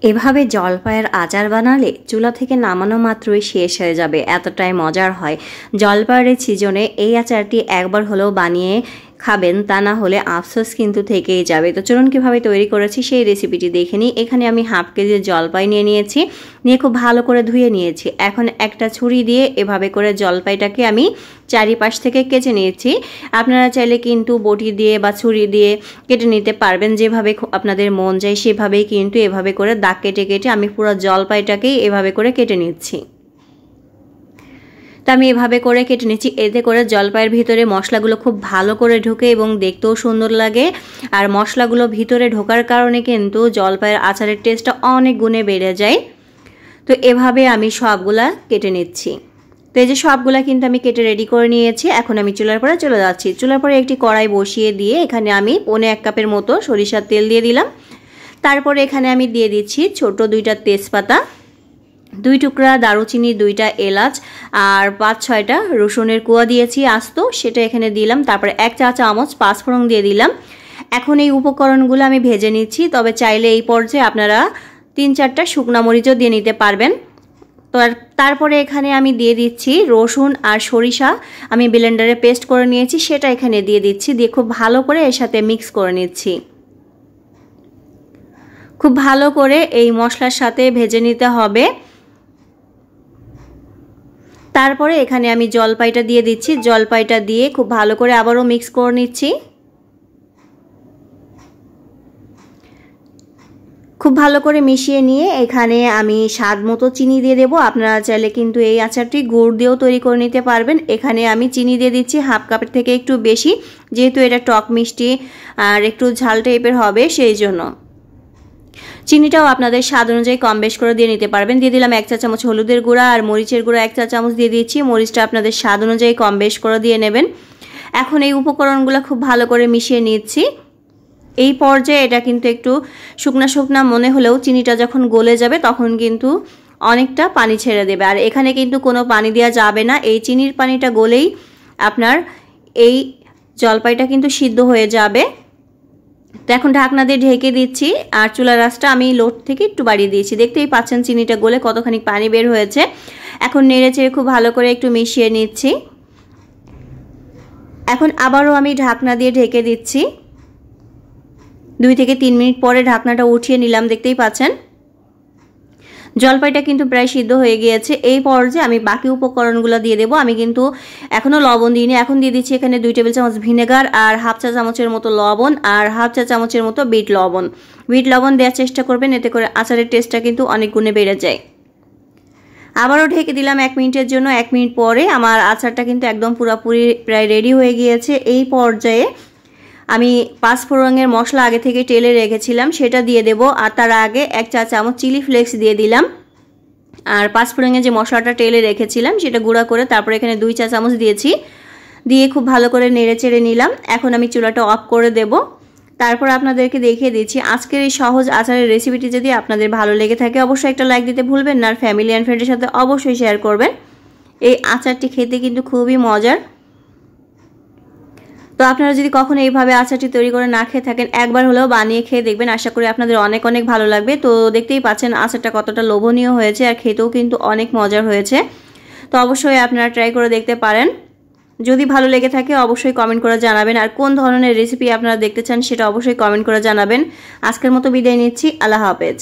এভাবে জলপাইয়ের আচার বানালে চুলা থেকে নামানো মাত্রই শেষ হয়ে যাবে, এতটাই মজার হয়। জলপাইয়ের সিজনে এই আচারটি একবার হলেও বানিয়ে খাবেন, তা না হলে আফসোস কিন্তু থেকেই যাবে। তো চলুন কীভাবে তৈরি করেছি সেই রেসিপিটি দেখে নিই। এখানে আমি হাফ কেজি জলপাই নিয়েছি, নিয়ে খুব ভালো করে ধুয়ে নিয়েছি। এখন একটা ছুরি দিয়ে এভাবে করে জলপাইটাকে আমি চারিপাশ থেকে কেটে নিয়েছি। আপনারা চাইলে কিন্তু বটি দিয়ে বা ছুরি দিয়ে কেটে নিতে পারবেন, যেভাবে আপনাদের মন যায় সেভাবেই কিন্তু এভাবে করে দাগ কেটে কেটে আমি পুরো জলপাইটাকেই এভাবে করে কেটে নিচ্ছি। তো আমি এভাবে করে কেটে নিচ্ছি, এতে করে জলপাইয়ের ভিতরে মশলাগুলো খুব ভালো করে ঢোকে এবং দেখতেও সুন্দর লাগে। আর মশলাগুলো ভিতরে ঢোকার কারণে কিন্তু জলপাইয়ের আচারের টেস্টটা অনেক গুণে বেড়ে যায়। তো এভাবে আমি সবগুলা কেটে নিচ্ছি। তো এই যে সবগুলা কিন্তু আমি কেটে রেডি করে নিয়েছি। এখন আমি চুলার পরে চলে যাচ্ছি। চুলার পরে একটি কড়াই বসিয়ে দিয়ে এখানে আমি 1.25 কাপের মতো সরিষার তেল দিয়ে দিলাম। তারপরে এখানে আমি দিয়ে দিচ্ছি ছোট 2টা তেজপাতা, 2 টুকরা দারুচিনি, 2টা এলাচ আর 5-6টা রসুনের কোয়া দিয়েছি আস্ত, সেটা এখানে দিলাম। তারপরে 1 চা চামচ পাঁচফোড়ন দিয়ে দিলাম। এখন এই উপকরণগুলো আমি ভেজে নিচ্ছি, তবে চাইলে এই পর্যায়ে আপনারা 3-4টা শুকনা মরিচও দিয়ে নিতে পারবেন। তো তারপরে এখানে আমি দিয়ে দিচ্ছি রসুন আর সরিষা আমি ব্লেন্ডারে পেস্ট করে নিয়েছি, সেটা এখানে দিয়ে দিচ্ছি। দিয়ে খুব ভালো করে এর সাথে মিক্স করে নিচ্ছি। খুব ভালো করে এই মশলার সাথে ভেজে নিতে হবে। তারপরে এখানে আমি জলপাইটা দিয়ে দিচ্ছি। জলপাইটা দিয়ে খুব ভালো করে আবারও মিক্স করে নিচ্ছি। খুব ভালো করে মিশিয়ে নিয়ে এখানে আমি স্বাদ মতো চিনি দিয়ে দেবো। আপনারা চাইলে কিন্তু এই আচারটি গুড় দিয়েও তৈরি করে নিতে পারবেন। এখানে আমি চিনি দিয়ে দিচ্ছি হাফ কাপের থেকে একটু বেশি, যেহেতু এটা টক মিষ্টি আর একটু ঝাল টাইপের হবে সেই জন্য। চিনিটাও আপনাদের স্বাদ অনুযায়ী কম বেশ করে দিয়ে নিতে পারবেন। দিয়ে দিলাম 1 চা চামচ হলুদের গুঁড়া আর মরিচের গুঁড়া 1 চা চামচ দিয়ে দিচ্ছি। মরিচটা আপনাদের স্বাদ অনুযায়ী কম বেশ করে দিয়ে নেবেন। এখন এই উপকরণগুলো খুব ভালো করে মিশিয়ে নিচ্ছি। এই পর্যায়ে এটা কিন্তু একটু শুকনা শুকনা মনে হলেও চিনিটা যখন গলে যাবে তখন কিন্তু অনেকটা পানি ছেড়ে দেবে। আর এখানে কিন্তু কোনো পানি দেওয়া যাবে না, এই চিনির পানিটা গলেই আপনার এই জলপাইটা কিন্তু সিদ্ধ হয়ে যাবে। তো এখন ঢাকনা দিয়ে ঢেকে দিচ্ছি আর চুলার আঁচটা আমি লো থেকে একটু বাড়িয়ে দিয়েছি। দেখতেই পাচ্ছেন চিনিটা গলে কতখানি পানি বের হয়েছে। এখন নেড়ে চেড়ে খুব ভালো করে একটু মিশিয়ে নিচ্ছি। এখন আবারও আমি ঢাকনা দিয়ে ঢেকে দিচ্ছি। 2 থেকে 3 মিনিট পরে ঢাকনাটা উঠিয়ে নিলাম। দেখতেই পাচ্ছেন জলপাইটা কিন্তু প্রায় সিদ্ধ হয়ে গিয়েছে। এই পর্যায়ে আমি বাকি উপকরণগুলো দিয়ে দেবো। আমি কিন্তু এখনও লবণ দিইনি। এখন দিয়ে দিচ্ছি এখানে 2 টেবিল চামচ ভিনেগার আর হাফ চা চামচের মতো লবণ আর হাফ চা চামচের মতো বিট লবণ। বিট লবণ দেওয়ার চেষ্টা করবেন, এতে করে আচারের টেস্টটা কিন্তু অনেক গুণে বেড়ে যায়। আবারও ঢেকে দিলাম 1 মিনিটের জন্য। 1 মিনিট পরে আমার আচারটা কিন্তু একদম পুরোপুরি প্রায় রেডি হয়ে গিয়েছে। এই পর্যায়ে আমি 5 ফোড়নের মশলা আগে থেকে টেলে রেখেছিলাম, সেটা দিয়ে দেব। আর তার আগে 1 চা চামচ চিলি ফ্লেক্স দিয়ে দিলাম। আর 5 ফোড়নের যে মশলাটা টেলে রেখেছিলাম সেটা গুঁড়া করে তারপরে এখানে 2 চা চামচ দিয়েছি। দিয়ে খুব ভালো করে নেড়ে চেড়ে নিলাম। এখন আমি চুলাটা অফ করে দেব। তারপর আপনাদেরকে দেখিয়ে দিচ্ছি আজকের এই সহজ আচারের রেসিপিটি যদি আপনাদের ভালো লেগে থাকে অবশ্যই একটা লাইক দিতে ভুলবেন না, আর ফ্যামিলি অ্যান্ড ফ্রেন্ডের সাথে অবশ্যই শেয়ার করবেন। এই আচারটি খেতে কিন্তু খুবই মজার। তো আপনারা যদি কখনো এইভাবে আচারটি তৈরি করে না খেয়ে থাকেন একবার হলেও বানিয়ে খেয়ে দেখবেন, আশা করি আপনাদের অনেক অনেক ভালো লাগবে। তো দেখতেই পাচ্ছেন আচারটা কতটা লোভনীয় হয়েছে আর খেতেও কিন্তু অনেক মজার হয়েছে। তো অবশ্যই আপনারা ট্রাই করে দেখতে পারেন। যদি ভালো লেগে থাকে অবশ্যই কমেন্ট করে জানাবেন, আর কোন ধরনের রেসিপি আপনারা দেখতে চান সেটা অবশ্যই কমেন্ট করে জানাবেন। আজকের মতো বিদায় নিচ্ছি, আল্লাহ হাফেজ।